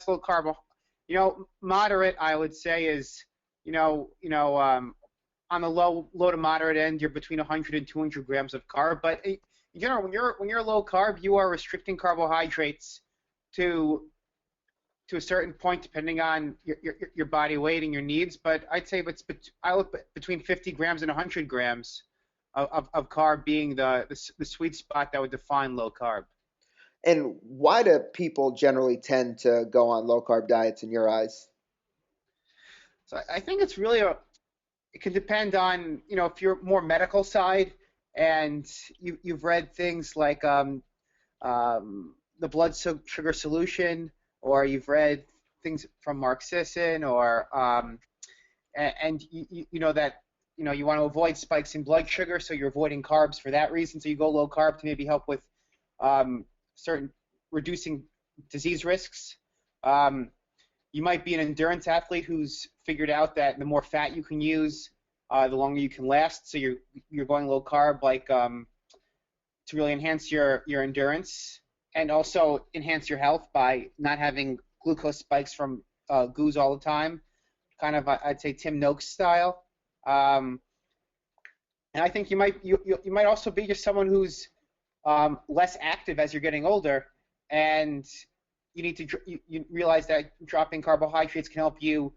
low carb. Moderate, I would say, is on the low to moderate end, you're between 100 and 200 grams of carb. But when you're low carb, you are restricting carbohydrates to a certain point, depending on your body weight and your needs. But I'd say I look between 50 grams and 100 grams of carb being the sweet spot that would define low carb. And why do people generally tend to go on low carb diets in your eyes? So I think it's really it can depend on, if you're more medical side and you've read things like the blood sugar solution, or you've read things from Mark Sisson, or and you know that you want to avoid spikes in blood sugar, so you're avoiding carbs for that reason. So you go low carb to maybe help with certain reducing disease risks. You might be an endurance athlete who's figured out that the more fat you can use, the longer you can last. So you're going low carb, like to really enhance your endurance and also enhance your health by not having glucose spikes from goos all the time. Kind of, I'd say, Tim Noakes style. And I think you might also be just someone who's less active as you're getting older, and you need to you realize that dropping carbohydrates can help you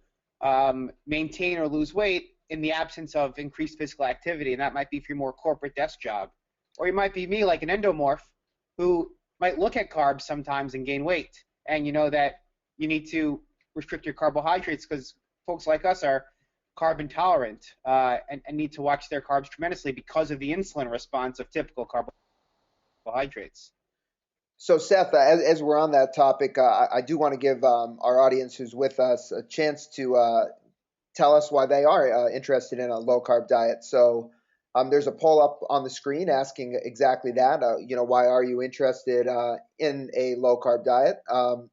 maintain or lose weight in the absence of increased physical activity, and that might be for your more corporate desk job. Or you might be me, like an endomorph, who might look at carbs sometimes and gain weight, and you know that you need to restrict your carbohydrates because folks like us are carb intolerant and need to watch their carbs tremendously because of the insulin response of typical carbohydrates. So, Seth, as we're on that topic, I do want to give our audience who's with us a chance to tell us why they are interested in a low carb diet. So, there's a poll up on the screen asking exactly that. Why are you interested in a low carb diet?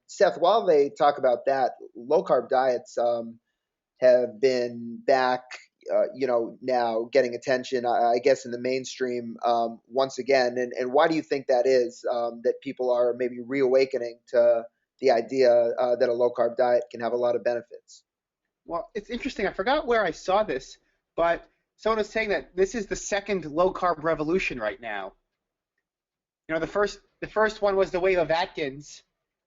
Seth, while they talk about that, low carb diets have been back, now getting attention, I guess, in the mainstream once again. And why do you think that is, that people are maybe reawakening to the idea that a low carb diet can have a lot of benefits? Well, it's interesting. I forgot where I saw this, but someone was saying that this is the second low carb revolution right now. The first one was the wave of Atkins,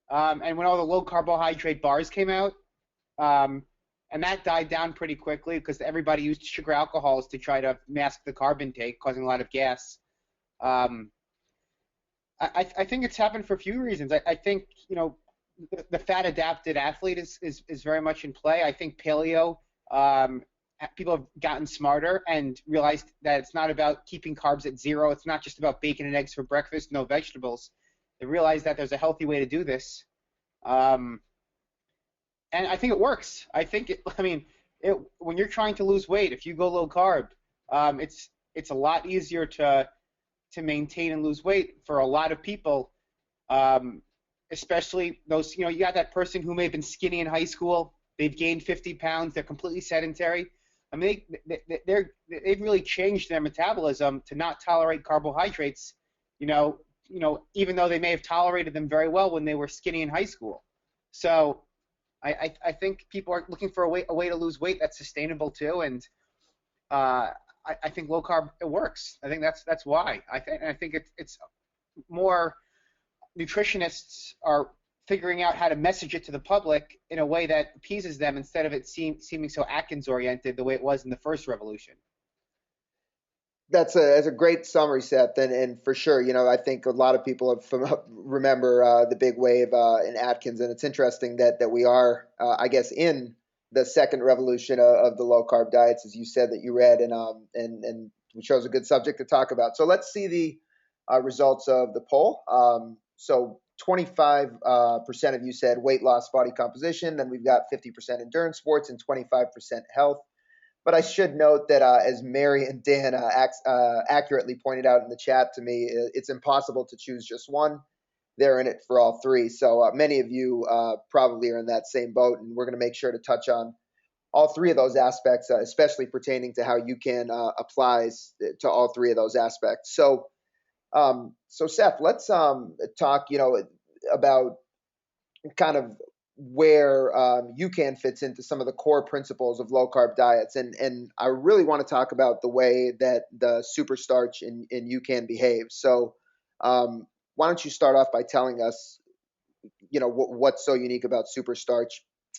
and when all the low carbohydrate bars came out, and that died down pretty quickly because everybody used sugar alcohols to try to mask the carb intake, causing a lot of gas. I think it's happened for a few reasons. I think the fat adapted athlete is very much in play. I think paleo, people have gotten smarter and realized that it's not about keeping carbs at zero. It's not just about bacon and eggs for breakfast, no vegetables. They realize that there's a healthy way to do this. And I think it works. When you're trying to lose weight, if you go low carb, it's a lot easier to maintain and lose weight for a lot of people, especially those, you got that person who may have been skinny in high school, they've gained 50 pounds, they're completely sedentary. They've really changed their metabolism to not tolerate carbohydrates, even though they may have tolerated them very well when they were skinny in high school. So I think people are looking for a way to lose weight that's sustainable too, and I think low carb, it works. I think that's why. I think it's more nutritionists are figuring out how to message it to the public in a way that appeases them instead of it seeming so Atkins oriented the way it was in the first revolution. That's a great summary, Seth, and for sure, I think a lot of people remember the big wave in Atkins, and it's interesting that we are, I guess, in the second revolution of the low carb diets, as you said that you read, and we chose a good subject to talk about. So let's see the results of the poll. So 25% of you said weight loss, body composition. Then we've got 50% endurance sports and 25% health. But I should note that as Mary and Dan accurately pointed out in the chat to me, it's impossible to choose just one. They're in it for all three. So many of you probably are in that same boat, and we're going to make sure to touch on all three of those aspects, especially pertaining to how UCAN applies to all three of those aspects. So Seth, let's talk, about kind of where UCAN fits into some of the core principles of low carb diets. And I really want to talk about the way that the SuperStarch in UCAN behaves. So why don't you start off by telling us, what's so unique about SuperStarch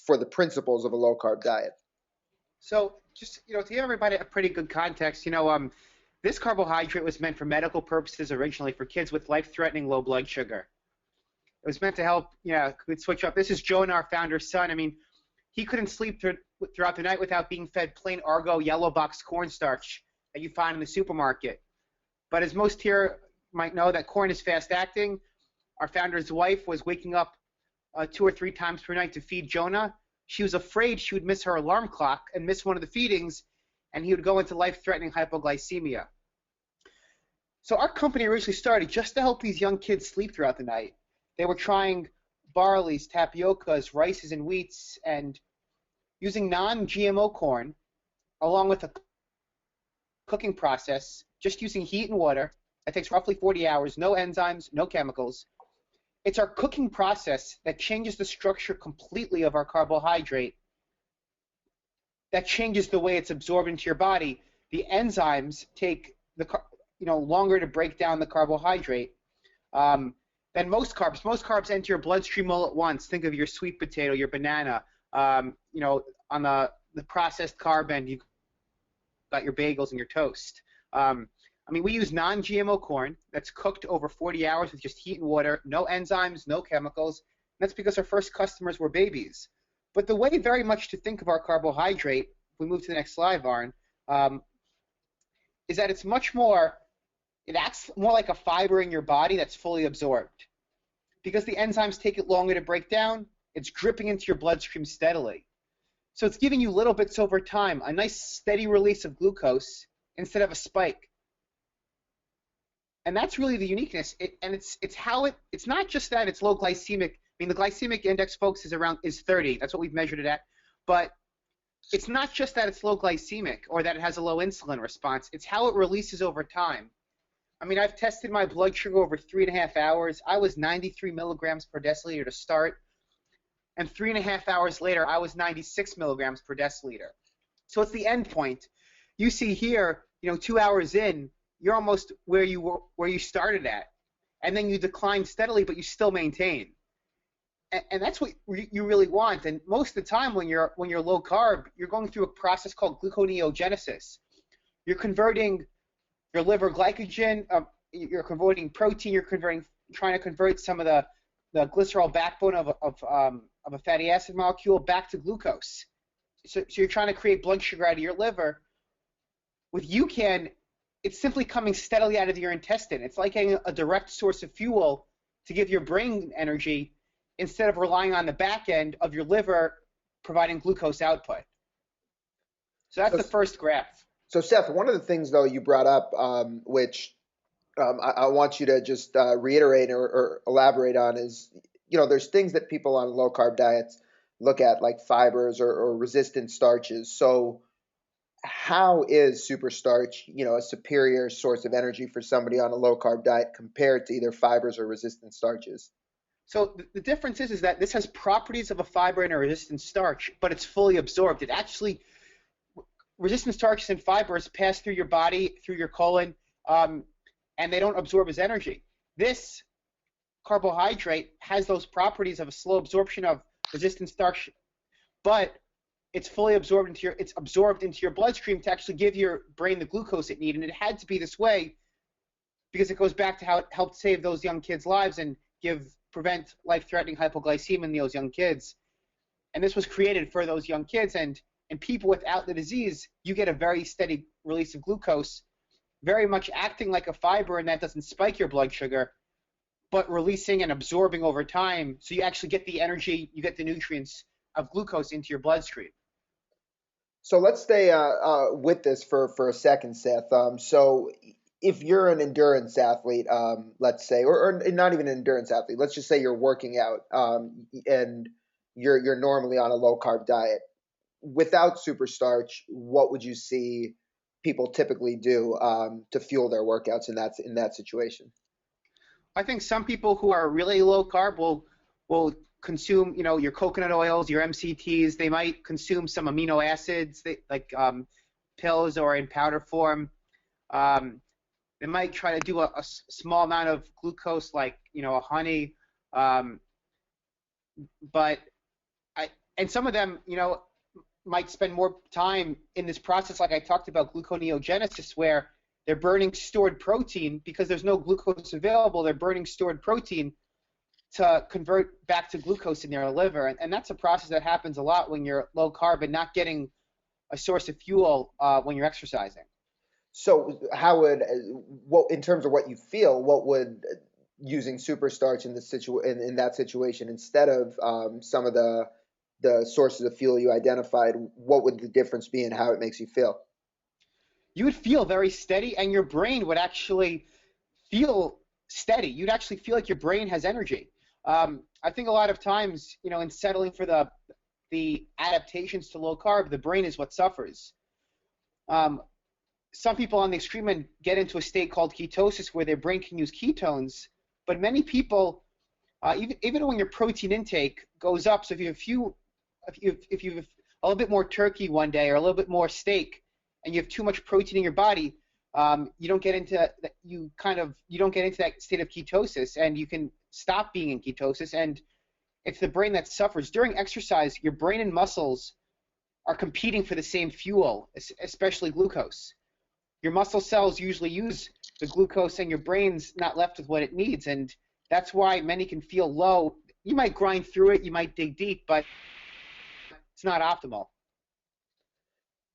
for the principles of a low carb diet? So just, to give everybody a pretty good context, this carbohydrate was meant for medical purposes originally for kids with life-threatening low blood sugar. It was meant to help, could switch up. This is Jonah, our founder's son. I mean, he couldn't sleep throughout the night without being fed plain Argo yellow box cornstarch that you find in the supermarket. But as most here might know, that corn is fast-acting. Our founder's wife was waking up 2 or 3 times per night to feed Jonah. She was afraid she would miss her alarm clock and miss one of the feedings, and he would go into life-threatening hypoglycemia. So our company originally started just to help these young kids sleep throughout the night. They were trying barleys, tapiocas, rices, and wheats, and using non-GMO corn, along with a cooking process, just using heat and water. That takes roughly 40 hours, no enzymes, no chemicals. It's our cooking process that changes the structure completely of our carbohydrate, that changes the way it's absorbed into your body. The enzymes take longer to break down the carbohydrate than most carbs. Most carbs enter your bloodstream all at once. Think of your sweet potato, your banana. On the processed carb end, you've got your bagels and your toast. We use non-GMO corn that's cooked over 40 hours with just heat and water, no enzymes, no chemicals. And that's because our first customers were babies. But the way very much to think of our carbohydrate, if we move to the next slide, Varn, is that it acts more like a fiber in your body that's fully absorbed. Because the enzymes take it longer to break down, it's dripping into your bloodstream steadily. So it's giving you little bits over time, a nice steady release of glucose instead of a spike. And that's really the uniqueness. It's not just that it's low glycemic. The glycemic index, folks, is 30. That's what we've measured it at. But it's not just that it's low glycemic or that it has a low insulin response. It's how it releases over time. I've tested my blood sugar over 3.5 hours. I was 93 milligrams per deciliter to start. And 3.5 hours later, I was 96 milligrams per deciliter. So it's the end point. You see here, 2 hours in, you're almost where you started at, and then you decline steadily, but you still maintain. And that's what you really want. And most of the time, when you're low carb, you're going through a process called gluconeogenesis. You're converting your liver glycogen. You're converting protein. Trying to convert some of the glycerol backbone of a fatty acid molecule back to glucose. So you're trying to create blood sugar out of your liver. With UCAN, it's simply coming steadily out of your intestine. It's like getting a direct source of fuel to give your brain energy instead of relying on the back end of your liver providing glucose output. So that's the first graph. So Seth, one of the things though you brought up, which I want you to just reiterate or elaborate on is, there's things that people on low carb diets look at like fibers or resistant starches. So how is SuperStarch, a superior source of energy for somebody on a low carb diet compared to either fibers or resistant starches? So the difference is that this has properties of a fiber and a resistant starch, but it's fully absorbed. Resistant starches and fibers pass through your body, through your colon, and they don't absorb as energy. This carbohydrate has those properties of a slow absorption of resistant starch, but it's fully absorbed into your bloodstream to actually give your brain the glucose it needs. And it had to be this way because it goes back to how it helped save those young kids' lives and prevent life-threatening hypoglycemia in those young kids. And this was created for those young kids. And in people without the disease, you get a very steady release of glucose, very much acting like a fiber, and that doesn't spike your blood sugar, but releasing and absorbing over time. So you actually get the energy, you get the nutrients of glucose into your bloodstream. So let's stay with this for a second, Seth. So if you're an endurance athlete, let's say, or not even an endurance athlete, let's just say you're working out and you're normally on a low carb diet. Without SuperStarch, what would you see people typically do to fuel their workouts in that situation? I think some people who are really low carb will consume, your coconut oils, your MCTs. They might consume some amino acids, like pills or in powder form. They might try to do a small amount of glucose, like a honey. Um, but and some of them, might spend more time in this process, like I talked about, gluconeogenesis, where they're burning stored protein because there's no glucose available. They're burning stored protein to convert back to glucose in their liver, and that's a process that happens a lot when you're low carb and not getting a source of fuel when you're exercising. So how would, what in terms of what you feel, what would using superstarch in in that situation instead of some of the sources of fuel you identified, what would the difference be in how it makes you feel? You would feel very steady, and your brain would actually feel steady. You'd actually feel like your brain has energy. I think a lot of times, in settling for the adaptations to low carb, the brain is what suffers. Some people on the extreme end get into a state called ketosis where their brain can use ketones, but many people, even when your protein intake goes up, so if you have a little bit more turkey one day or a little bit more steak, and you have too much protein in your body, you don't get into that state of ketosis, and you can stop being in ketosis, and it's the brain that suffers. During exercise, your brain and muscles are competing for the same fuel, especially glucose. Your muscle cells usually use the glucose, and your brain's not left with what it needs, and that's why many can feel low. You might grind through it, you might dig deep, but it's not optimal.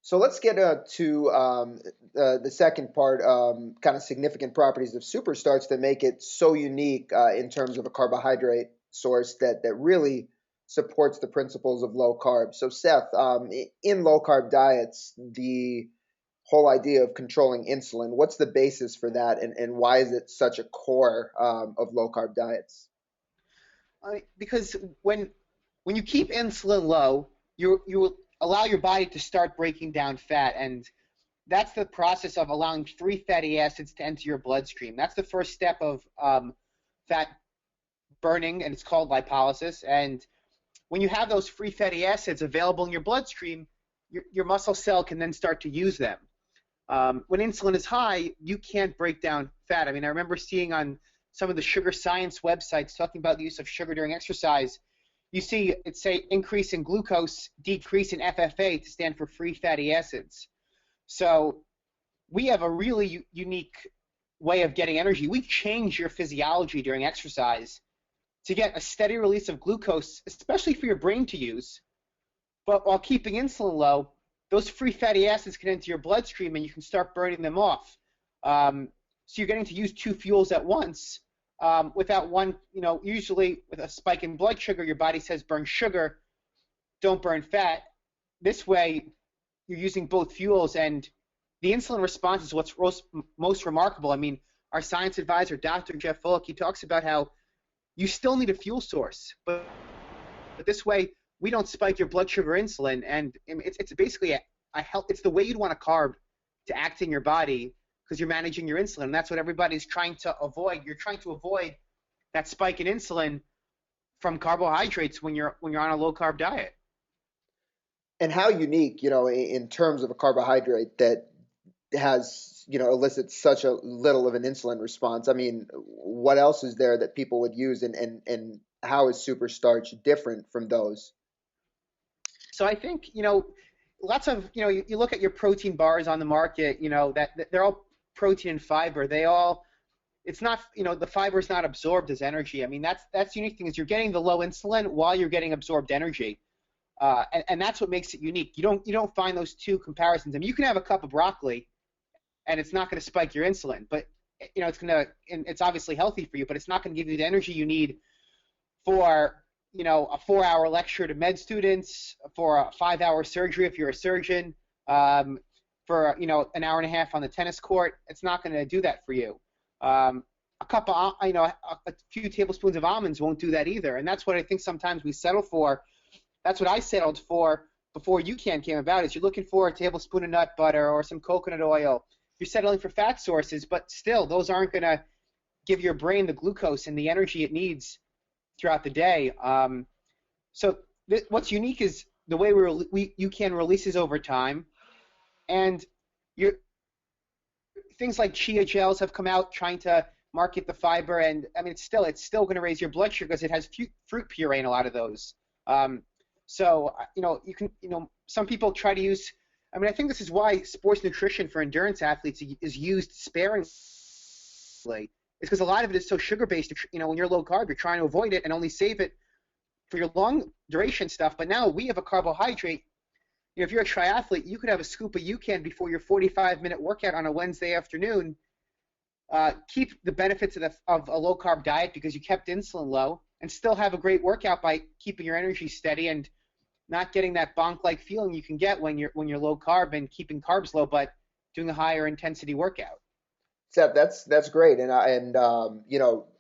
So let's get to the second part, kind of significant properties of superstarch that make it so unique in terms of a carbohydrate source that really supports the principles of low carb. So Seth, in low carb diets, the whole idea of controlling insulin, what's the basis for that, and why is it such a core of low carb diets? Because when you keep insulin low, you will allow your body to start breaking down fat, and that's the process of allowing free fatty acids to enter your bloodstream. That's the first step of fat burning, and it's called lipolysis. And when you have those free fatty acids available in your bloodstream, your muscle cell can then start to use them. When insulin is high, you can't break down fat. I mean, I remember seeing on some of the sugar science websites talking about the use of sugar during exercise. You see it say increase in glucose, decrease in FFA to stand for free fatty acids. So we have a really unique way of getting energy. We change your physiology during exercise to get a steady release of glucose, especially for your brain to use, but while keeping insulin low, those free fatty acids can enter your bloodstream and you can start burning them off. So you're getting to use two fuels at once without one, usually with a spike in blood sugar, your body says burn sugar, don't burn fat. This way, you're using both fuels, and the insulin response is what's most remarkable. I mean, our science advisor, Dr. Jeff Fullock, he talks about how you still need a fuel source, but this way, we don't spike your blood sugar insulin, and it's basically it's the way you'd want a carb to act in your body because you're managing your insulin. And that's what everybody's trying to avoid. You're trying to avoid that spike in insulin from carbohydrates when you're on a low carb diet. And how unique, in terms of a carbohydrate that has, elicits such a little of an insulin response. I mean, what else is there that people would use, and how is superstarch different from those? So I think, lots of, you look at your protein bars on the market, that they're all protein and fiber. It's not, the fiber is not absorbed as energy. I mean, that's the unique thing is you're getting the low insulin while you're getting absorbed energy. And that's what makes it unique. You don't find those two comparisons. I mean, you can have a cup of broccoli and it's not going to spike your insulin, but it's obviously healthy for you, but it's not going to give you the energy you need for a 4-hour lecture to med students, for a 5-hour surgery if you're a surgeon, for an hour and a half on the tennis court. It's not going to do that for you. A cup of a few tablespoons of almonds won't do that either, and that's what I think sometimes we settle for. That's what I settled for before UCAN came about. Is you're looking for a tablespoon of nut butter or some coconut oil. You're settling for fat sources, but still, those aren't going to give your brain the glucose and the energy it needs throughout the day. So what's unique is the way UCAN releases over time, and you things like chia gels have come out trying to market the fiber, and I mean it's still going to raise your blood sugar because it has fruit puree in a lot of those. Um, so some people try to use. I mean, I think this is why sports nutrition for endurance athletes is used sparingly. It's because a lot of it is so sugar based. When you're low carb, you're trying to avoid it and only save it for your long duration stuff. But now we have a carbohydrate. If you're a triathlete, you could have a scoop of UCAN before your 45-minute workout on a Wednesday afternoon. Keep the benefits of a low-carb diet because you kept insulin low, and still have a great workout by keeping your energy steady and not getting that bonk-like feeling you can get when you're low carb and keeping carbs low, but doing a higher intensity workout. Seth, that's great, and I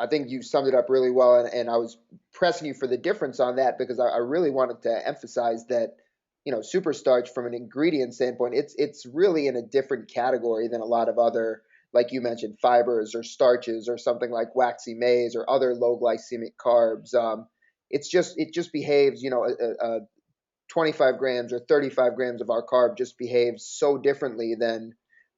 think you summed it up really well, and I was pressing you for the difference on that because I really wanted to emphasize that superstarch from an ingredient standpoint, it's really in a different category than a lot of other, like you mentioned, fibers or starches or something like waxy maize or other low glycemic carbs. It just behaves, 25 grams or 35 grams of our carb just behaves so differently than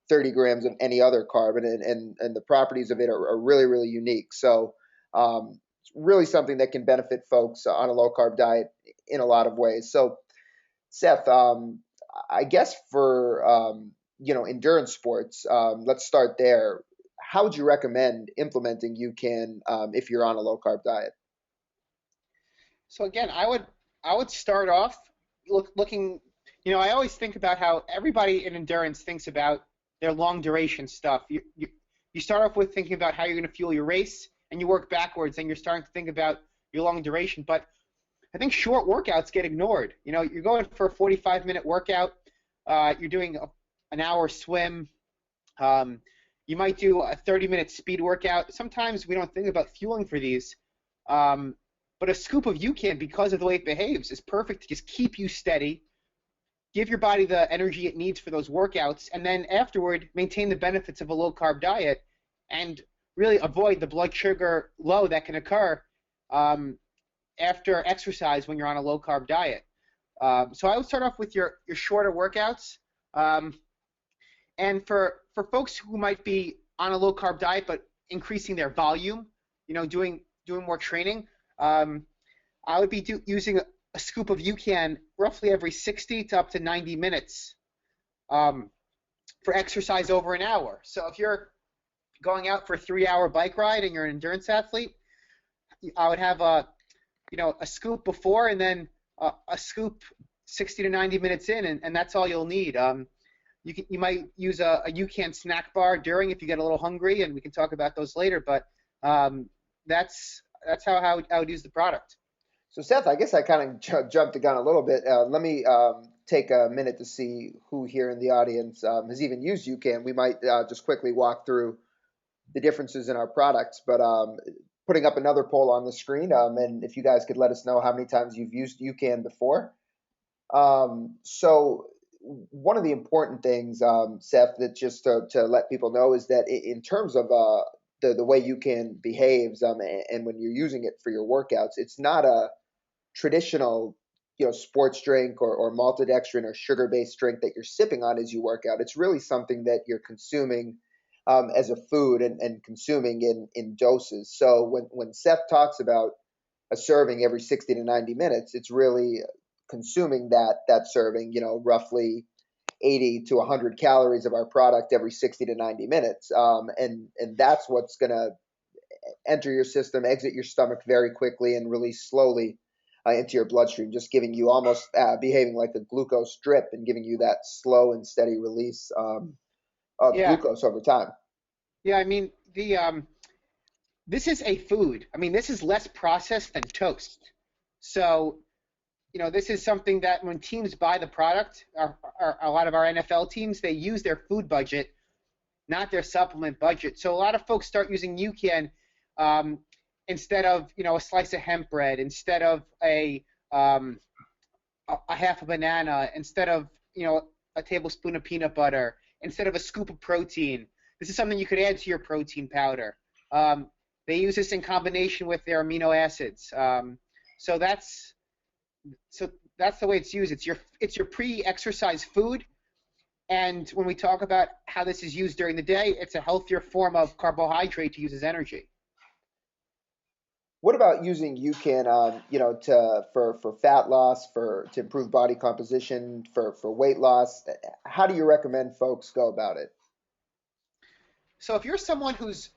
30 grams of any other carb, and the properties of it are really, really unique. So it's really something that can benefit folks on a low carb diet in a lot of ways. So Seth, I guess for endurance sports, let's start there. How would you recommend implementing UCAN if you're on a low carb diet? So again, I would start off looking. I always think about how everybody in endurance thinks about their long duration stuff. You start off with thinking about how you're going to fuel your race, and you work backwards, and you're starting to think about your long duration. But I think short workouts get ignored. You're going for a 45-minute workout. You're doing an hour swim. You might do a 30-minute speed workout. Sometimes we don't think about fueling for these. But a scoop of UCAN, because of the way it behaves, is perfect to just keep you steady, give your body the energy it needs for those workouts, and then afterward maintain the benefits of a low-carb diet and really avoid the blood sugar low that can occur after exercise when you're on a low-carb diet. So I would start off with your shorter workouts. And for folks who might be on a low-carb diet but increasing their volume, doing more training, I would be using a scoop of UCAN roughly every 60 to up to 90 minutes for exercise over an hour. So if you're going out for a 3-hour bike ride and you're an endurance athlete, I would have a scoop before and then a scoop 60 to 90 minutes in, and that's all you'll need. You might use a UCAN snack bar during if you get a little hungry, and we can talk about those later. But that's how I would use the product. So Seth, I guess I kind of jumped the gun a little bit. Let me take a minute to see who here in the audience has even used UCAN. We might just quickly walk through the differences in our products, but putting up another poll on the screen, and if you guys could let us know how many times you've used UCAN before. So one of the important things, Seth, that just to let people know is that in terms of the way UCAN behaves, and when you're using it for your workouts, it's not a traditional, sports drink or maltodextrin or sugar-based drink that you're sipping on as you work out. It's really something that you're consuming as a food and consuming in doses. So when Seth talks about a serving every 60 to 90 minutes, it's really consuming that serving, roughly 80 to 100 calories of our product every 60 to 90 minutes. And that's what's going to enter your system, exit your stomach very quickly, and release slowly into your bloodstream, just giving you almost behaving like a glucose drip and giving you that slow and steady release of glucose over time. Yeah, I mean, this is a food. I mean, this is less processed than toast. So, this is something that when teams buy the product, a lot of our NFL teams, they use their food budget, not their supplement budget. So a lot of folks start using UCAN instead of, a slice of hemp bread, instead of a half a banana, instead of, a tablespoon of peanut butter, instead of a scoop of protein. This is something you could add to your protein powder. They use this in combination with their amino acids. So that's so that's the way it's used. It's your pre-exercise food. And when we talk about how this is used during the day, it's a healthier form of carbohydrate to use as energy. What about using UCAN, for fat loss, to improve body composition, for weight loss? How do you recommend folks go about it? So if you're someone who's,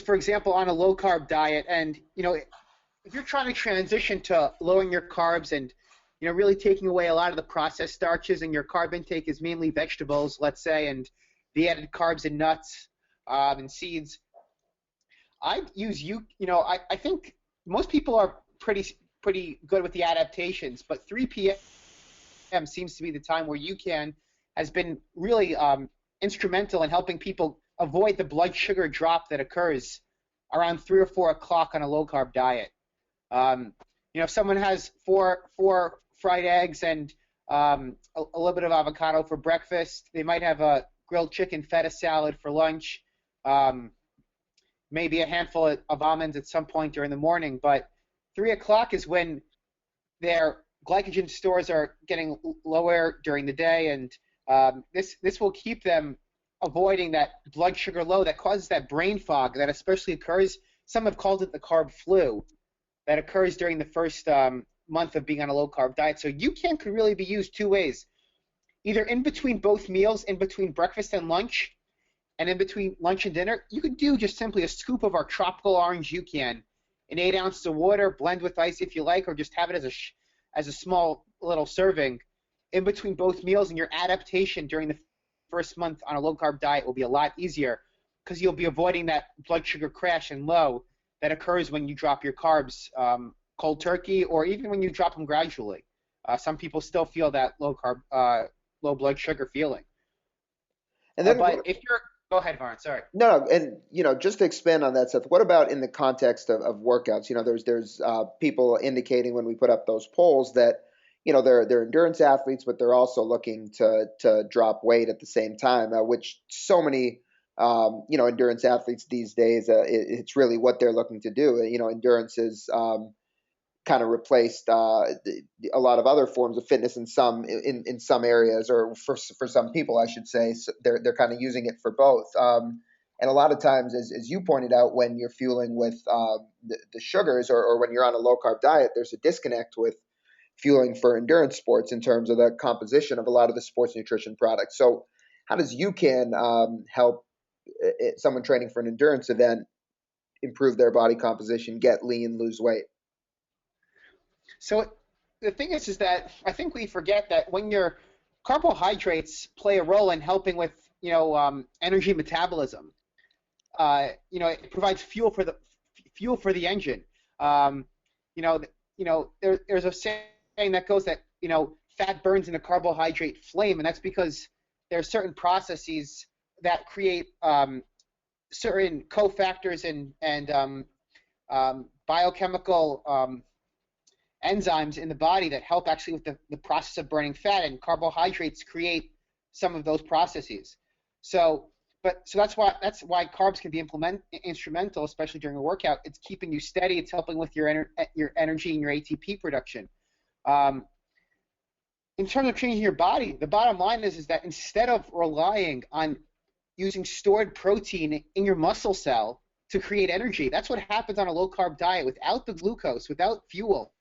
for example, on a low carb diet, and if you're trying to transition to lowering your carbs and really taking away a lot of the processed starches, and your carb intake is mainly vegetables, let's say, and the added carbs and nuts and seeds, I use I think most people are pretty good with the adaptations, but 3 p.m. seems to be the time where UCAN has been really instrumental in helping people avoid the blood sugar drop that occurs around 3 or 4 o'clock on a low carb diet. If someone has four fried eggs and a little bit of avocado for breakfast, they might have a grilled chicken feta salad for lunch, maybe a handful of almonds at some point during the morning. But 3 o'clock is when their glycogen stores are getting lower during the day, and this will keep them avoiding that blood sugar low that causes that brain fog that especially occurs. Some have called it the carb flu that occurs during the first month of being on a low carb diet. So UCAN could really be used two ways, either in between both meals, in between breakfast and lunch, and in between lunch and dinner. You could do just simply a scoop of our tropical orange UCAN in 8 ounces of water, blend with ice if you like, or just have it as a small little serving in between both meals, and your adaptation during the first month on a low-carb diet will be a lot easier because you'll be avoiding that blood sugar crash and low that occurs when you drop your carbs cold turkey, or even when you drop them gradually. Some people still feel that low blood sugar feeling. And then, but if you're, go ahead, Varn. Sorry. No, and just to expand on that, Seth, what about in the context of workouts? There's people indicating when we put up those polls that they're endurance athletes, but they're also looking to drop weight at the same time, which so many endurance athletes these days, it's really what they're looking to do. Endurance is kind of replaced a lot of other forms of fitness in some areas, or for some people, I should say. So they're kind of using it for both. And a lot of times, as you pointed out, when you're fueling with the sugars, or when you're on a low carb diet, there's a disconnect with fueling for endurance sports in terms of the composition of a lot of the sports nutrition products. So how does UCAN help someone training for an endurance event improve their body composition, get lean, lose weight? So the thing is that I think we forget that when your carbohydrates play a role in helping with energy metabolism. It provides fuel for the engine. There's a saying that goes that fat burns in a carbohydrate flame, and that's because there are certain processes that create certain cofactors and biochemical enzymes in the body that help actually with the process of burning fat, and carbohydrates create some of those processes. So that's why carbs can be instrumental, especially during a workout. It's keeping you steady. It's helping with your energy and your ATP production. In terms of changing your body, the bottom line is that instead of relying on using stored protein in your muscle cell to create energy, that's what happens on a low carb diet. Without the glucose, without fuel,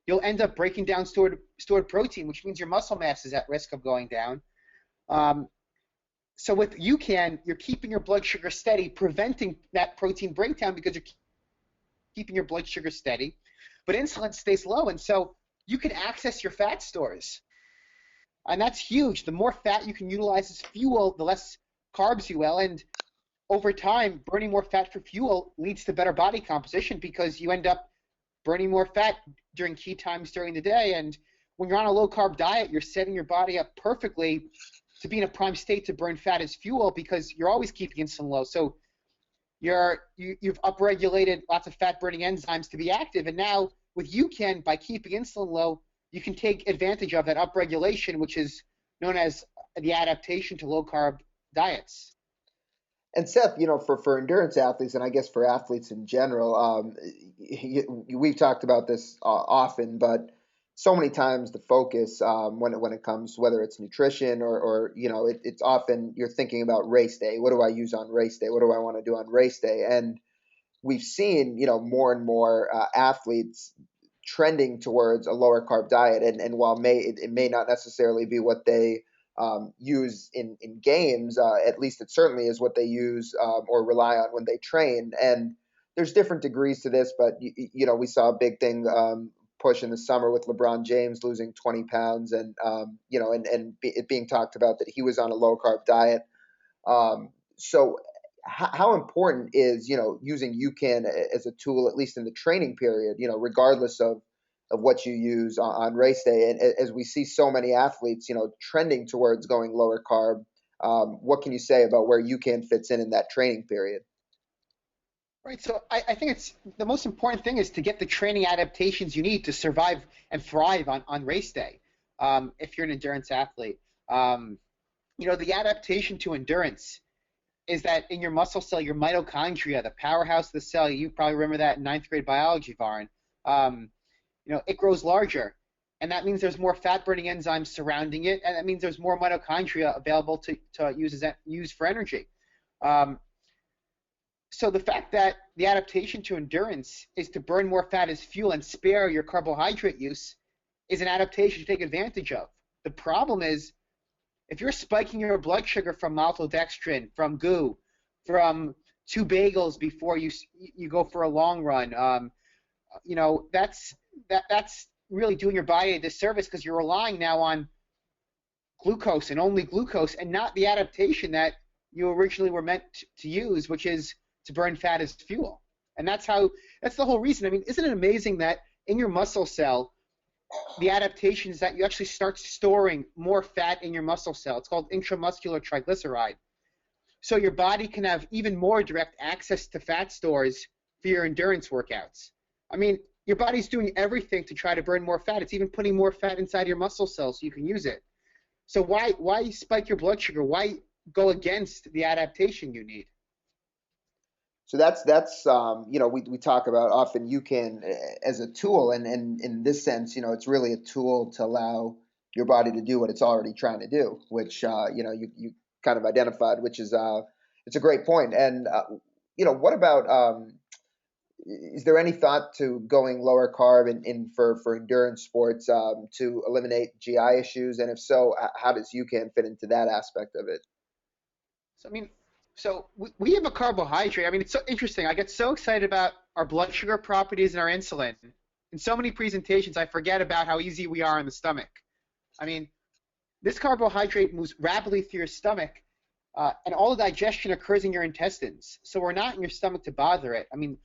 you'll end up breaking down stored protein, which means your muscle mass is at risk of going down. So with UCAN, you're keeping your blood sugar steady, preventing that protein breakdown because you're keeping your blood sugar steady, but insulin stays low, and so you can access your fat stores. And that's huge. The more fat you can utilize as fuel, the less carbs you will, and over time, burning more fat for fuel leads to better body composition because you end up burning more fat during key times during the day. And when you're on a low-carb diet, you're setting your body up perfectly to be in a prime state to burn fat as fuel because you're always keeping insulin low. So you've upregulated lots of fat-burning enzymes to be active, and now with UCAN, by keeping insulin low, you can take advantage of that upregulation, which is known as the adaptation to low-carb diets. And Seth, for endurance athletes, and I guess for athletes in general, we've talked about this often, but so many times the focus when it comes, whether it's nutrition or it's often you're thinking about race day. What do I use on race day? What do I want to do on race day? And we've seen, more and more athletes trending towards a lower carb diet. And while it may not necessarily be what they use in games, at least it certainly is what they use or rely on when they train. And there's different degrees to this, but we saw a big thing push in the summer with LeBron James losing 20 pounds, and it being talked about that he was on a low carb diet. So how important is using UCAN as a tool, at least in the training period, regardless of what you use on race day? And as we see so many athletes, trending towards going lower carb, what can you say about where UCAN fits in that training period? Right. So I think it's the most important thing is to get the training adaptations you need to survive and thrive on race day. If you're an endurance athlete, the adaptation to endurance is that in your muscle cell, your mitochondria, the powerhouse of the cell, you probably remember that in ninth grade biology, Varn. Um, it grows larger, and that means there's more fat-burning enzymes surrounding it, and that means there's more mitochondria available to use for energy. Um, so the fact that the adaptation to endurance is to burn more fat as fuel and spare your carbohydrate use is an adaptation to take advantage of. The problem is if you're spiking your blood sugar from maltodextrin, from goo, from two bagels before you go for a long run, that's really doing your body a disservice because you're relying now on glucose and only glucose and not the adaptation that you originally were meant to use, which is to burn fat as fuel. And that's the whole reason. I mean, isn't it amazing that in your muscle cell, the adaptation is that you actually start storing more fat in your muscle cell. It's called intramuscular triglyceride. So your body can have even more direct access to fat stores for your endurance workouts. I mean, your body's doing everything to try to burn more fat. It's even putting more fat inside your muscle cells so you can use it. So why spike your blood sugar? Why go against the adaptation you need? So that's we talk about often UCAN as a tool, and in this sense, it's really a tool to allow your body to do what it's already trying to do, which you kind of identified, which is it's a great point. And what about is there any thought to going lower carb for endurance sports to eliminate GI issues? And if so, how does UCAN fit into that aspect of it? So I mean, we have a carbohydrate. I mean, it's so interesting. I get so excited about our blood sugar properties and our insulin. In so many presentations, I forget about how easy we are in the stomach. I mean, this carbohydrate moves rapidly through your stomach, and all the digestion occurs in your intestines. So we're not in your stomach to bother it. I mean,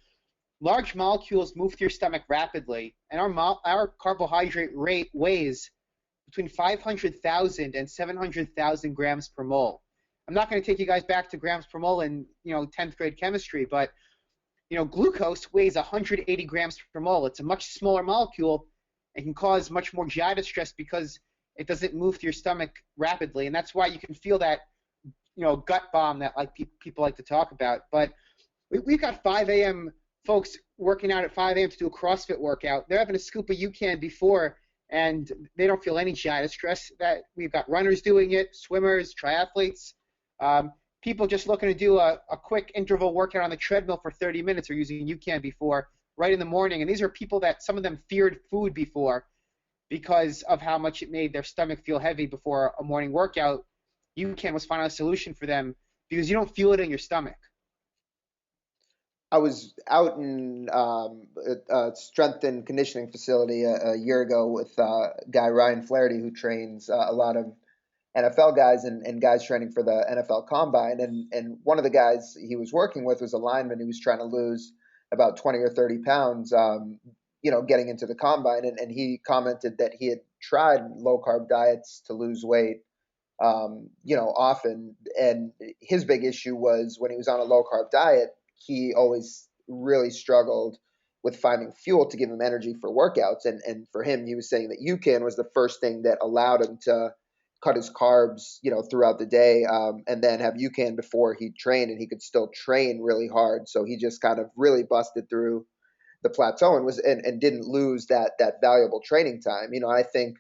large molecules move through your stomach rapidly, and our carbohydrate rate weighs between 500,000 and 700,000 grams per mole. I'm not going to take you guys back to grams per mole in 10th grade chemistry, but glucose weighs 180 grams per mole. It's a much smaller molecule and can cause much more GI distress because it doesn't move through your stomach rapidly, and that's why you can feel that gut bomb that people like to talk about. But we've got 5 a.m. folks working out at 5 a.m. to do a CrossFit workout. They're having a scoop of UCAN before, and they don't feel any GI distress. That we've got runners doing it, swimmers, triathletes. People just looking to do a quick interval workout on the treadmill for 30 minutes are using UCAN before, right in the morning. And these are people that some of them feared food before because of how much it made their stomach feel heavy before a morning workout. UCAN was finally a solution for them because you don't feel it in your stomach. I was out in a strength and conditioning facility a year ago with guy Ryan Flaherty, who trains a lot of NFL guys and guys training for the NFL Combine. And one of the guys he was working with was a lineman who was trying to lose about 20 or 30 pounds, getting into the Combine. And he commented that he had tried low carb diets to lose weight, often. And his big issue was when he was on a low carb diet, he always really struggled with finding fuel to give him energy for workouts. And for him, he was saying that UCAN was the first thing that allowed him to cut his carbs, throughout the day, and then have UCAN before he trained, and he could still train really hard. So he just kind of really busted through the plateau and and didn't lose that valuable training time. I think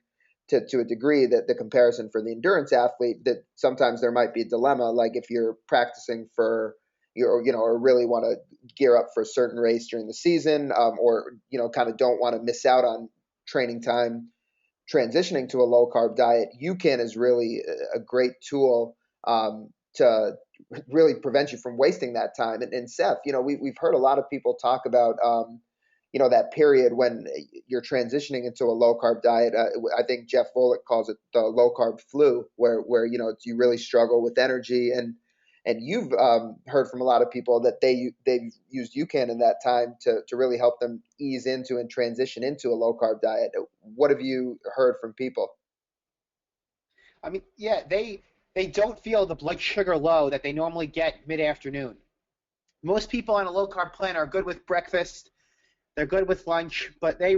to a degree that the comparison for the endurance athlete, that sometimes there might be a dilemma, like if you're practicing for or really want to gear up for a certain race during the season, or kind of don't want to miss out on training time transitioning to a low carb diet. UCAN is really a great tool to really prevent you from wasting that time. And Seth, we've heard a lot of people talk about that period when you're transitioning into a low carb diet. I think Jeff Volek calls it the low carb flu, where you really struggle with energy, and you've heard from a lot of people that they've used UCAN in that time to really help them ease into and transition into a low carb diet. What have you heard from people? I mean, yeah, they don't feel the blood sugar low that they normally get mid-afternoon. Most people on a low carb plan are good with breakfast, they're good with lunch, but they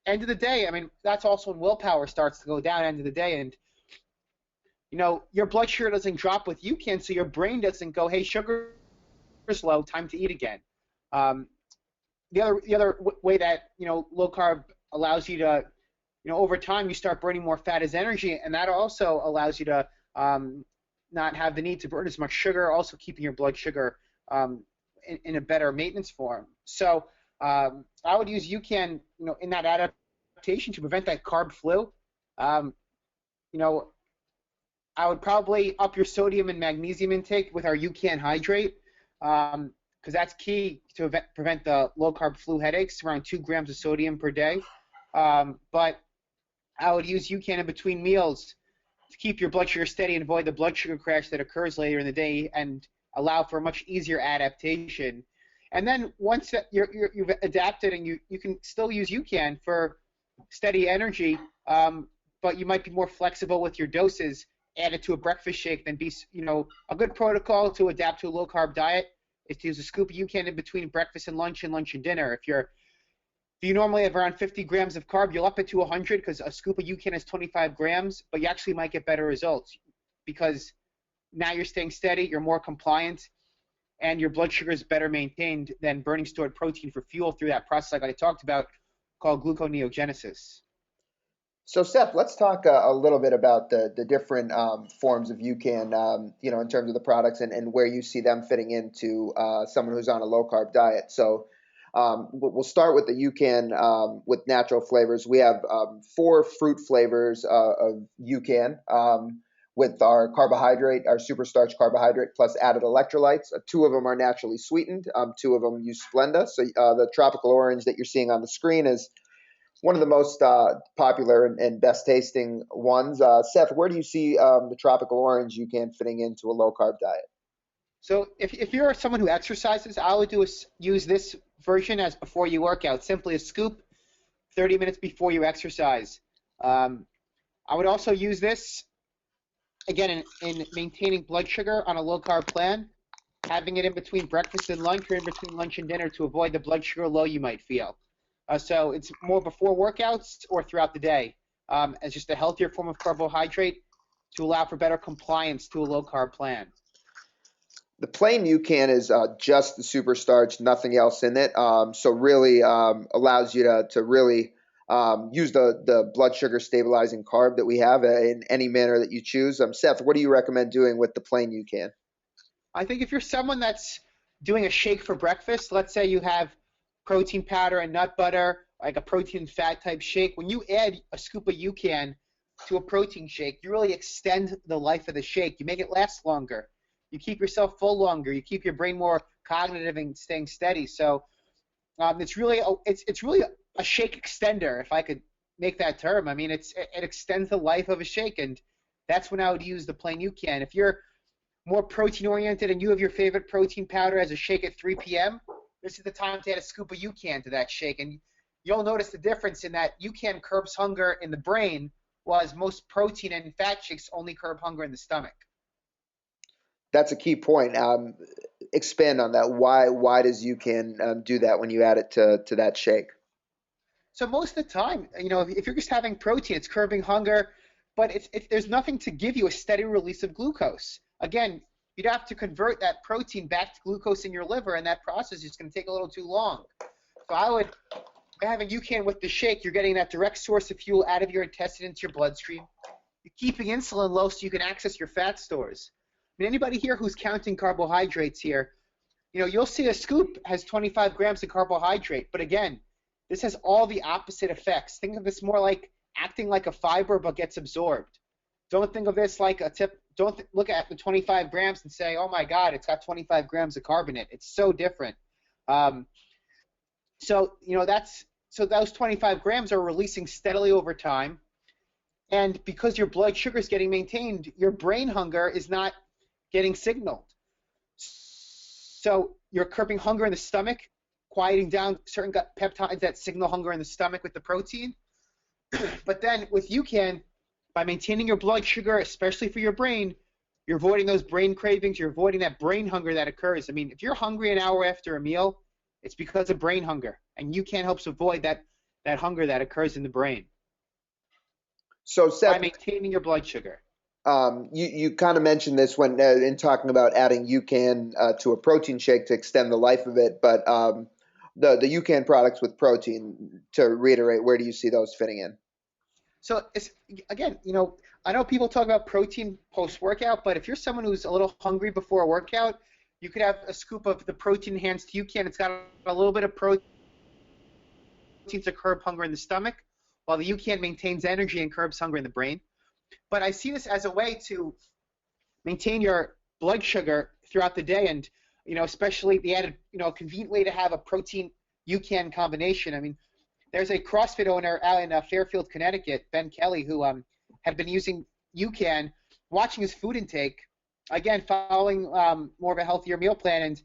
end of the day, I mean, that's also when willpower starts to go down end of the day, and your blood sugar doesn't drop with UCAN, so your brain doesn't go, hey, sugar's low, time to eat again. Um, the other way that low carb allows you to over time you start burning more fat as energy, and that also allows you to not have the need to burn as much sugar, also keeping your blood sugar in a better maintenance form. So I would use UCAN in that adaptation to prevent that carb flu. Um, you know I would probably up your sodium and magnesium intake with our UCAN hydrate, because that's key to prevent the low carb flu headaches, around 2 grams of sodium per day. But I would use UCAN in between meals to keep your blood sugar steady and avoid the blood sugar crash that occurs later in the day, and allow for a much easier adaptation. And then once you've adapted, and you can still use UCAN for steady energy, but you might be more flexible with your doses. Add it to a breakfast shake, then a good protocol to adapt to a low carb diet is to use a scoop of UCAN in between breakfast and lunch and dinner. If you normally have around 50 grams of carb, you'll up it to 100 because a scoop of UCAN is 25 grams, but you actually might get better results because now you're staying steady, you're more compliant, and your blood sugar is better maintained than burning stored protein for fuel through that process like I talked about called gluconeogenesis. So, Seth, let's talk a little bit about the different forms of UCAN, in terms of the products, and where you see them fitting into someone who's on a low carb diet. So, we'll start with the UCAN with natural flavors. We have 4 fruit flavors of UCAN, with our carbohydrate, our SuperStarch carbohydrate, plus added electrolytes. 2 of them are naturally sweetened. 2 of them use Splenda. So, the tropical orange that you're seeing on the screen is one of the most popular and best tasting ones. Seth, where do you see the tropical orange UCAN fitting into a low carb diet? So if you're someone who exercises, all I would do is use this version as before you work out. Simply a scoop 30 minutes before you exercise. I would also use this, again, in maintaining blood sugar on a low-carb plan, having it in between breakfast and lunch or in between lunch and dinner to avoid the blood sugar low you might feel. So it's more before workouts or throughout the day, as just a healthier form of carbohydrate to allow for better compliance to a low-carb plan. The plain UCAN is just the super starch, nothing else in it. So really allows you to really use the blood sugar stabilizing carb that we have in any manner that you choose. Seth, what do you recommend doing with the plain UCAN? I think if you're someone that's doing a shake for breakfast, let's say you have protein powder and nut butter, like a protein and fat type shake, when you add a scoop of UCAN to a protein shake, you really extend the life of the shake. You make it last longer. You keep yourself full longer. You keep your brain more cognitive and staying steady. So it's really a shake extender, if I could make that term. I mean, it extends the life of a shake, and that's when I would use the plain UCAN. If you're more protein oriented and you have your favorite protein powder as a shake at 3 p.m., this is the time to add a scoop of UCAN to that shake, and you'll notice the difference in that UCAN curbs hunger in the brain, whereas most protein and fat shakes only curb hunger in the stomach. That's a key point. Expand on that. Why does UCAN do that when you add it to that shake? So most of the time, if you're just having protein, it's curbing hunger but there's nothing to give you a steady release of glucose. Again, you'd have to convert that protein back to glucose in your liver, and that process is going to take a little too long. So by having UCAN with the shake, you're getting that direct source of fuel out of your intestine into your bloodstream. You're keeping insulin low so you can access your fat stores. I mean, anybody here who's counting carbohydrates here, you'll see a scoop has 25 grams of carbohydrate, but again, this has all the opposite effects. Think of this more like acting like a fiber but gets absorbed. Don't think of this like a tip. Don't look at the 25 grams and say, oh my God, it's got 25 grams of carb in it. It's so different. So those 25 grams are releasing steadily over time. And because your blood sugar is getting maintained, your brain hunger is not getting signaled. So you're curbing hunger in the stomach, quieting down certain gut peptides that signal hunger in the stomach with the protein. But then with UCAN, by maintaining your blood sugar, especially for your brain, you're avoiding those brain cravings, you're avoiding that brain hunger that occurs. I mean, if you're hungry an hour after a meal, it's because of brain hunger. And UCAN helps avoid that hunger that occurs in the brain. So Seth, by maintaining your blood sugar. You kind of mentioned this when in talking about adding UCAN to a protein shake to extend the life of it, but the UCAN products with protein, to reiterate, where do you see those fitting in? So again, I know people talk about protein post-workout, but if you're someone who's a little hungry before a workout, you could have a scoop of the protein-enhanced UCAN. It's got a little bit of protein to curb hunger in the stomach, while the UCAN maintains energy and curbs hunger in the brain. But I see this as a way to maintain your blood sugar throughout the day, and especially the added, convenient way to have a protein UCAN combination. I mean, there's a CrossFit owner out in Fairfield, Connecticut, Ben Kelly, who had been using UCAN, watching his food intake, again following more of a healthier meal plan, and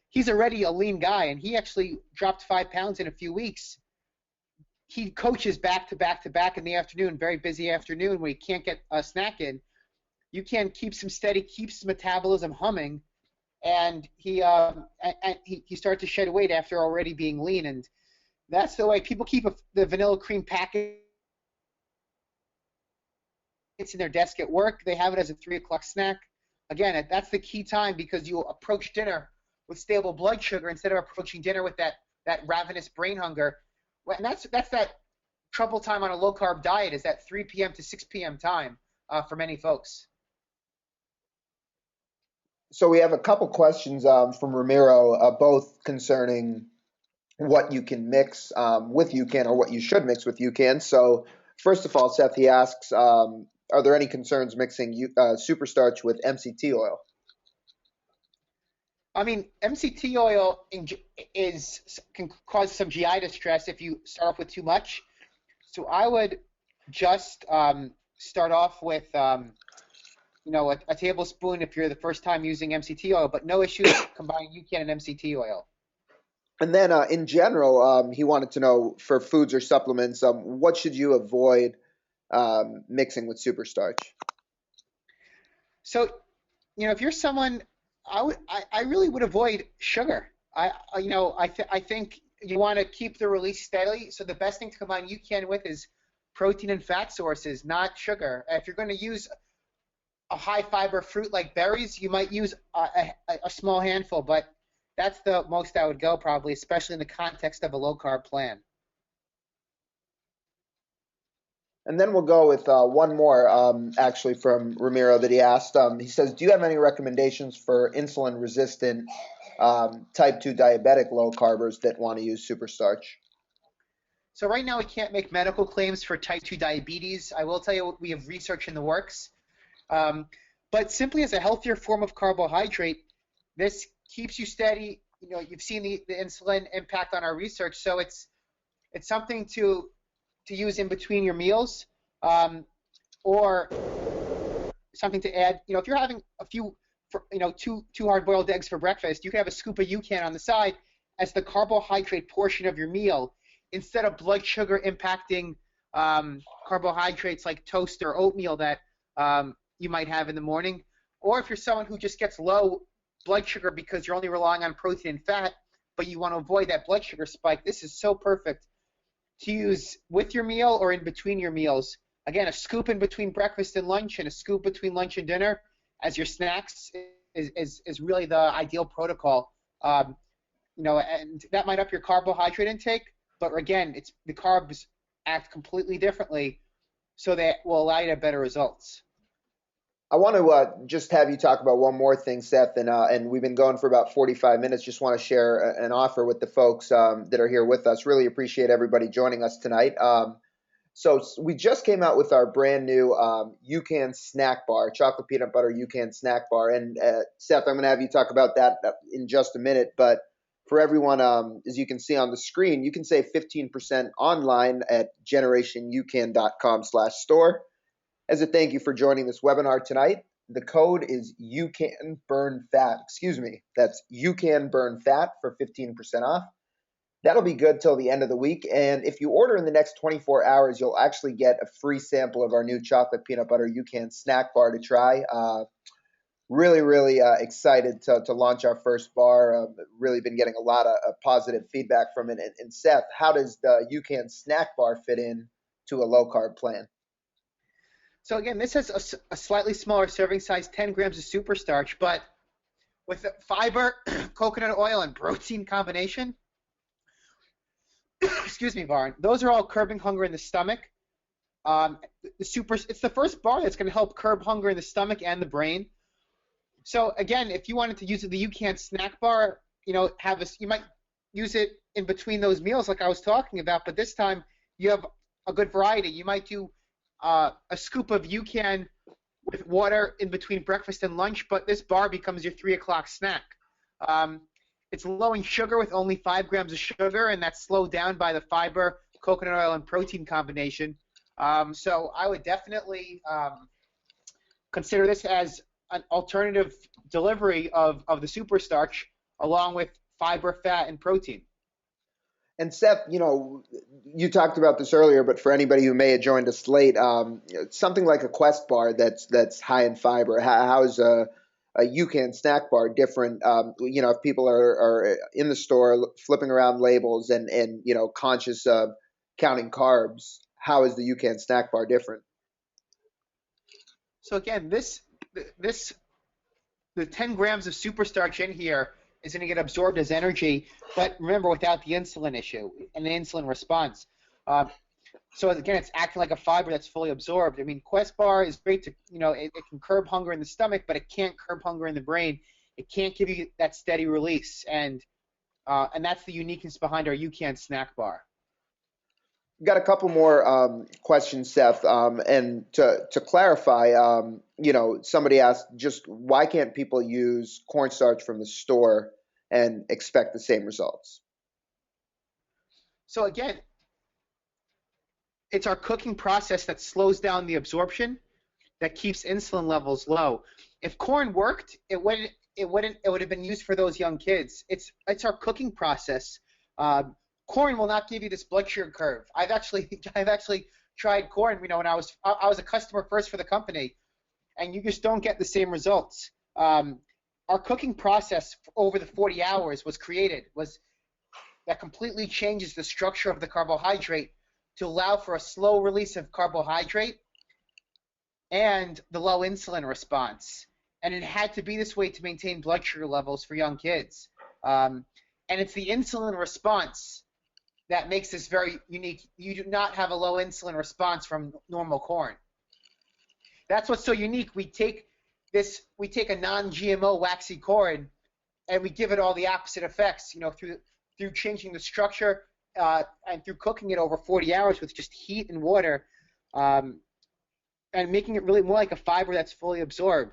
he's already a lean guy, and he actually dropped 5 pounds in a few weeks. He coaches back to back to back in the afternoon, very busy afternoon when he can't get a snack in. UCAN keeps him steady, keeps his metabolism humming, and he starts to shed weight after already being lean. And that's the way people keep the vanilla cream packet in their desk at work. They have it as a 3 o'clock snack. Again, that's the key time, because you approach dinner with stable blood sugar instead of approaching dinner with that ravenous brain hunger. And that's that trouble time on a low-carb diet, is that 3 p.m. to 6 p.m. time for many folks. So we have a couple questions from Ramiro, both concerning what you can mix with UCAN, or what you should mix with UCAN. So first of all, Seth, he asks, are there any concerns mixing SuperStarch with MCT oil? I mean, MCT oil can cause some GI distress if you start off with too much. So I would just start off with, a tablespoon if you're the first time using MCT oil, but no issues combining UCAN and MCT oil. And then in general, he wanted to know, for foods or supplements, what should you avoid mixing with SuperStarch? So, if you're someone, I really would avoid sugar. I think you want to keep the release steady. So the best thing to combine UCAN with is protein and fat sources, not sugar. If you're going to use a high fiber fruit like berries, you might use a small handful, but that's the most I would go probably, especially in the context of a low carb plan. And then we'll go with one more, actually, from Ramiro that he asked. He says, do you have any recommendations for insulin-resistant type 2 diabetic low-carbers that want to use SuperStarch? So right now we can't make medical claims for type 2 diabetes. I will tell you we have research in the works. But simply as a healthier form of carbohydrate, this keeps you steady. You've seen the insulin impact on our research, so it's something to use in between your meals, or something to add. If you're having a few, two hard-boiled eggs for breakfast, you can have a scoop of UCAN on the side as the carbohydrate portion of your meal, instead of blood sugar impacting carbohydrates like toast or oatmeal that you might have in the morning. Or if you're someone who just gets low blood sugar because you're only relying on protein and fat, but you want to avoid that blood sugar spike, this is so perfect to use with your meal or in between your meals again, a scoop in between breakfast and lunch and a scoop between lunch and dinner as your snacks is really the ideal protocol. And that might up your carbohydrate intake, but again, it's the carbs act completely differently, so that will allow you to have better results. I want to just have you talk about one more thing, Seth, and we've been going for about 45 minutes. Just want to share an offer with the folks that are here with us. Really appreciate everybody joining us tonight. So we just came out with our brand new UCAN snack bar, chocolate peanut butter UCAN snack bar. And Seth, I'm going to have you talk about that in just a minute. But for everyone, as you can see on the screen, you can save 15% online at generationucan.com/store. As a thank you for joining this webinar tonight, the code is UCANBurnFat. Excuse me, that's UCANBurnFat for 15% off. That'll be good till the end of the week. And if you order in the next 24 hours, you'll actually get a free sample of our new chocolate peanut butter UCAN snack bar to try. Really excited to launch our first bar. Really been getting a lot of positive feedback from it. And Seth, how does the UCAN snack bar fit in to a low-carb plan? So again, this has a slightly smaller serving size, 10 grams of super starch, but with the fiber, coconut oil, and protein combination, excuse me, Varn, those are all curbing hunger in the stomach. It's the first bar that's going to help curb hunger in the stomach and the brain. So again, if you wanted to use the UCAN snack bar, you might use it in between those meals like I was talking about, but this time you have a good variety. You might do a scoop of UCAN with water in between breakfast and lunch, but this bar becomes your 3 o'clock snack. It's low in sugar with only 5 grams of sugar, and that's slowed down by the fiber, coconut oil, and protein combination. So I would definitely consider this as an alternative delivery of the superstarch along with fiber, fat, and protein. And Seth, you talked about this earlier, but for anybody who may have joined us late, something like a Quest bar that's high in fiber, how is a UCAN snack bar different? If people are in the store flipping around labels and conscious of counting carbs, how is the UCAN snack bar different? So again, the 10 grams of superstarch in here is going to get absorbed as energy, but remember, without the insulin issue and the insulin response. So again, it's acting like a fiber that's fully absorbed. I mean, Quest bar is great to, it can curb hunger in the stomach, but it can't curb hunger in the brain. It can't give you that steady release, and that's the uniqueness behind our UCAN snack bar. Got a couple more questions, Seth, and to clarify, somebody asked just why can't people use cornstarch from the store and expect the same results? So again, it's our cooking process that slows down the absorption, that keeps insulin levels low. If corn worked, it would have been used for those young kids. It's our cooking process. Corn will not give you this blood sugar curve. I've actually tried corn. When I was a customer first for the company, and you just don't get the same results. Our cooking process over the 40 hours that completely changes the structure of the carbohydrate to allow for a slow release of carbohydrate and the low insulin response. And it had to be this way to maintain blood sugar levels for young kids. And it's the insulin response that makes this very unique. You do not have a low insulin response from normal corn. That's what's so unique. We take a non-GMO waxy corn and we give it all the opposite effects, through changing the structure and through cooking it over 40 hours with just heat and water, and making it really more like a fiber that's fully absorbed.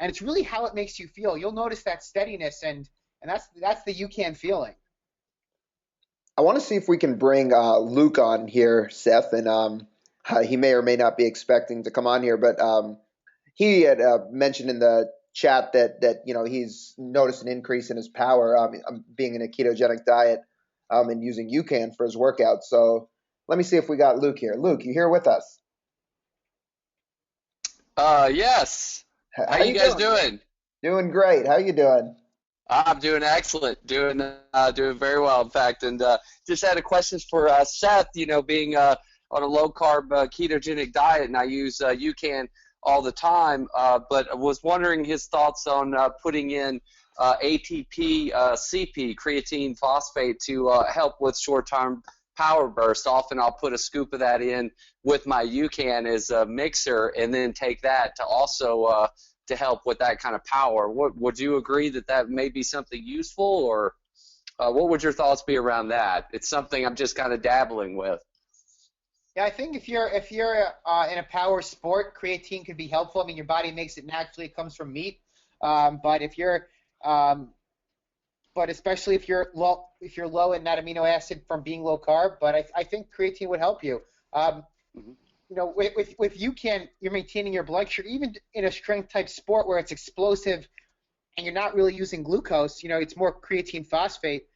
And it's really how it makes you feel. You'll notice that steadiness, and that's the UCAN feeling. I want to see if we can bring Luke on here, Seth, and he may or may not be expecting to come on here, but he had mentioned in the chat that he's noticed an increase in his power being in a ketogenic diet and using UCAN for his workouts. So let me see if we got Luke here. Luke, you here with us? Yes. How you guys doing? Doing great. How you doing? I'm doing excellent. Doing very well, in fact. And just had a question for Seth. Being on a low-carb ketogenic diet, and I use UCAN all the time, but I was wondering his thoughts on putting in ATP, CP, creatine phosphate, to help with short-term power burst. Often I'll put a scoop of that in with my UCAN as a mixer, and then take that to also to help with that kind of power. Would you agree that that may be something useful, or what would your thoughts be around that? It's something I'm just kind of dabbling with. Yeah, I think if you're in a power sport, creatine could be helpful. I mean, your body makes it naturally; it comes from meat. But if you're but especially if you're low in that amino acid from being low carb, but I think creatine would help you. You know, with UCAN, you're maintaining your blood sugar, even in a strength type sport where it's explosive and you're not really using glucose. You know, it's more creatine phosphate.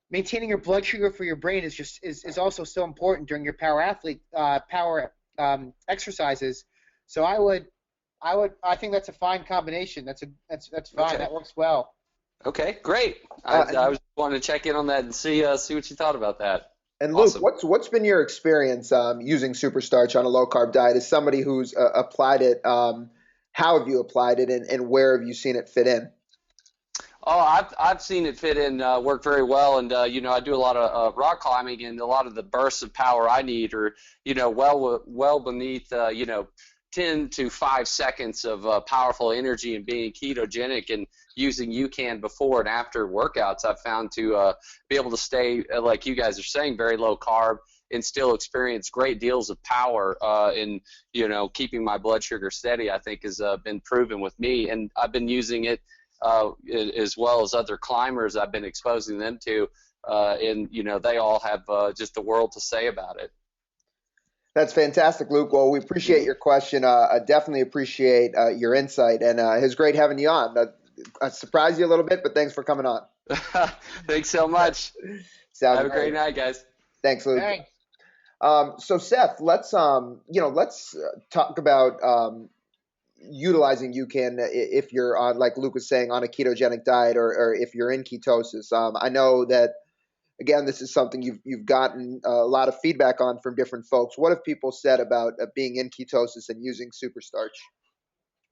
Maintaining your blood sugar for your brain is also so important during your power exercises. So I think that's a fine combination. That's fine. Okay. That works well. Okay, great. I was wanting to check in on that and see what you thought about that. And Luke, Awesome. what's been your experience using SuperStarch on a low carb diet? As somebody who's applied it, how have you applied it, and where have you seen it fit in? Oh, I've seen it fit in, work very well, and you know, I do a lot of rock climbing, and a lot of the bursts of power I need are, you know, well beneath, you know, 10 to 5 seconds of powerful energy, and being ketogenic and using UCAN before and after workouts. I've found to be able to stay, like you guys are saying, very low carb and still experience great deals of power in, you know, keeping my blood sugar steady. I think has been proven with me, and I've been using it as well as other climbers I've been exposing them to, and you know, they all have just the world to say about it. That's fantastic, Luke. Well, we appreciate your question. I definitely appreciate your insight, and it was great having you on. I surprised you a little bit, but thanks for coming on. Thanks so much. Have a great night, guys. Thanks, Luke. Thanks. So Seth, let's talk about utilizing UCAN if you're on, like Luke was saying, on a ketogenic diet, or if you're in ketosis. I know that, again, this is something you've gotten a lot of feedback on from different folks. What have people said about being in ketosis and using SuperStarch?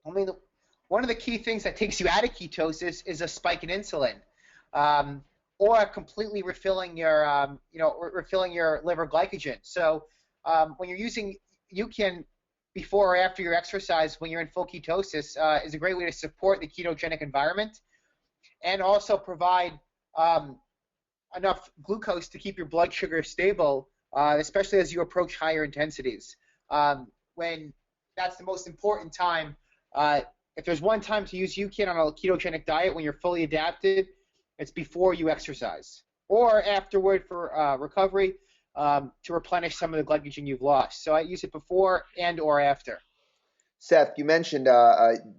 I mean, one of the key things that takes you out of ketosis is a spike in insulin, or completely refilling your, refilling your liver glycogen. So when you're using UCAN before or after your exercise, when you're in full ketosis, is a great way to support the ketogenic environment, and also provide enough glucose to keep your blood sugar stable, especially as you approach higher intensities. When that's the most important time. If there's one time to use UCAN on a ketogenic diet when you're fully adapted, it's before you exercise, or afterward for recovery, to replenish some of the glycogen you've lost. So I use it before and or after. Seth, you mentioned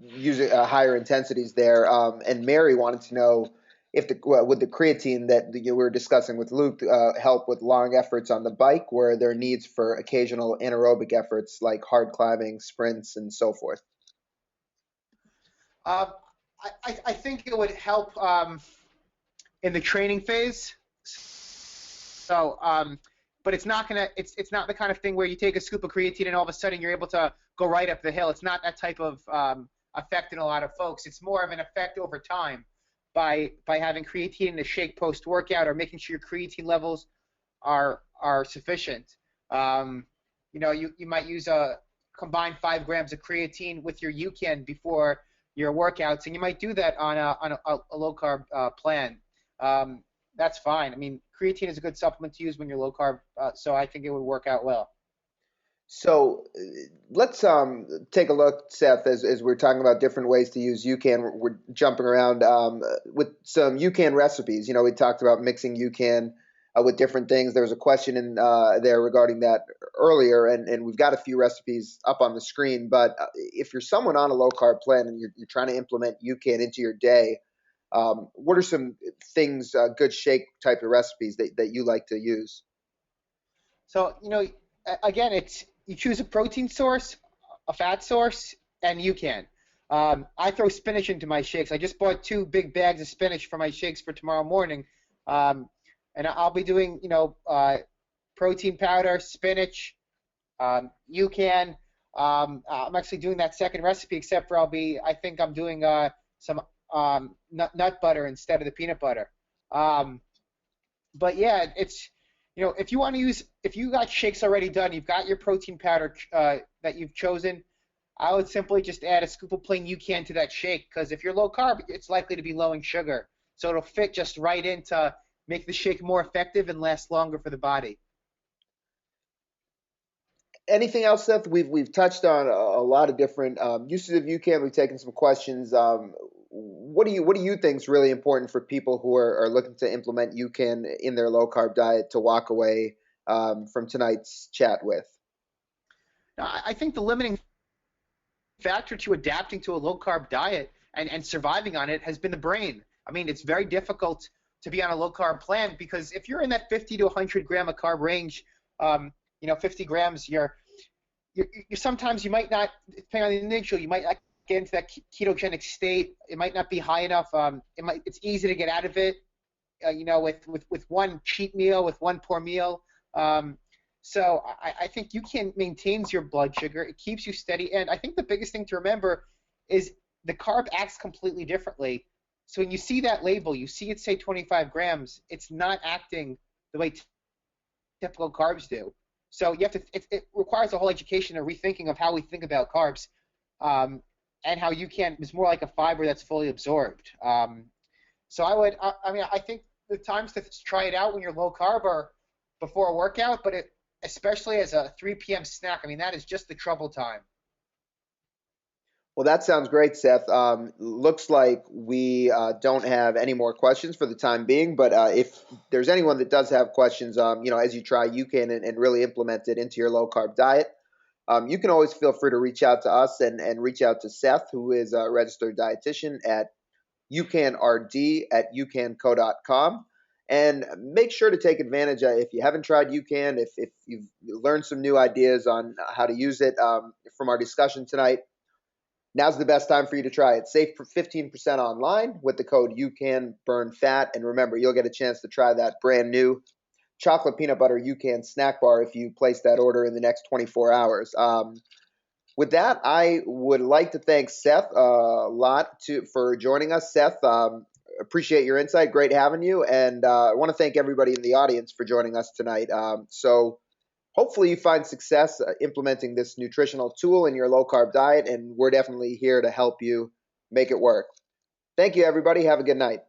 using higher intensities there, and Mary wanted to know if would the creatine that you were discussing with Luke help with long efforts on the bike, where there are needs for occasional anaerobic efforts like hard climbing, sprints, and so forth? I think it would help in the training phase. So, but it's not not the kind of thing where you take a scoop of creatine and all of a sudden you're able to go right up the hill. It's not that type of effect in a lot of folks. It's more of an effect over time by having creatine in a shake post workout, or making sure your creatine levels are sufficient. You know, you might use a combined 5 grams of creatine with your UCAN before your workouts, and you might do that on a low carb plan. That's fine. I mean, creatine is a good supplement to use when you're low carb, so I think it would work out well. So let's take a look, Seth, as we're talking about different ways to use UCAN. We're jumping around with some UCAN recipes. You know, we talked about mixing UCAN with different things. There was a question in there regarding that earlier, and we've got a few recipes up on the screen. But if you're someone on a low-carb plan and you're trying to implement UCAN into your day, what are some things, good shake type of recipes that you like to use? So, you know, again, you choose a protein source, a fat source, and UCAN. I throw spinach into my shakes. I just bought 2 big bags of spinach for my shakes for tomorrow morning. And I'll be doing, you know, protein powder, spinach, UCAN. I'm actually doing that second recipe, except for I think I'm doing some nut butter instead of the peanut butter. Um, but yeah, it's, if you want to if you got shakes already done, you've got your protein powder that you've chosen. I would simply just add a scoop of plain UCAN to that shake, because if you're low carb, it's likely to be low in sugar. So it'll fit just right in to make the shake more effective and last longer for the body. Anything else, Seth? We've touched on a lot of different uses of UCAN. We've taken some questions. What do you think is really important for people who are looking to implement UCAN in their low carb diet to walk away from tonight's chat with? I think the limiting factor to adapting to a low carb diet and surviving on it has been the brain. I mean, it's very difficult to be on a low carb plan, because if you're in that 50 to 100 gram of carb range, 50 grams, you're sometimes you might not, depending on the individual, you might not get into that ketogenic state. It might not be high enough. It's easy to get out of it, with one cheat meal, with one poor meal. So I think UCAN maintains your blood sugar. It keeps you steady. And I think the biggest thing to remember is the carb acts completely differently. So when you see that label, you see it say 25 grams, it's not acting the way typical carbs do. So you have to, it requires a whole education or rethinking of how we think about carbs, and how UCAN is more like a fiber that's fully absorbed. So I think the times to try it out when you're low carb are before a workout, but especially as a 3 p.m. snack. I mean, that is just the trouble time. Well, that sounds great, Seth. Looks like we don't have any more questions for the time being, but if there's anyone that does have questions, as you try UCAN and really implement it into your low carb diet, you can always feel free to reach out to us and reach out to Seth, who is a registered dietitian at ucanrd@ucanco.com. And make sure to take advantage if you haven't tried UCAN, if you've learned some new ideas on how to use it from our discussion tonight. Now's the best time for you to try it. Save for 15% online with the code UCANBurnFat. And remember, you'll get a chance to try that brand new chocolate peanut butter UCAN snack bar if you place that order in the next 24 hours. With that, I would like to thank Seth a lot for joining us. Seth, appreciate your insight. Great having you. And I want to thank everybody in the audience for joining us tonight. So hopefully you find success implementing this nutritional tool in your low carb diet, and we're definitely here to help you make it work. Thank you, everybody. Have a good night.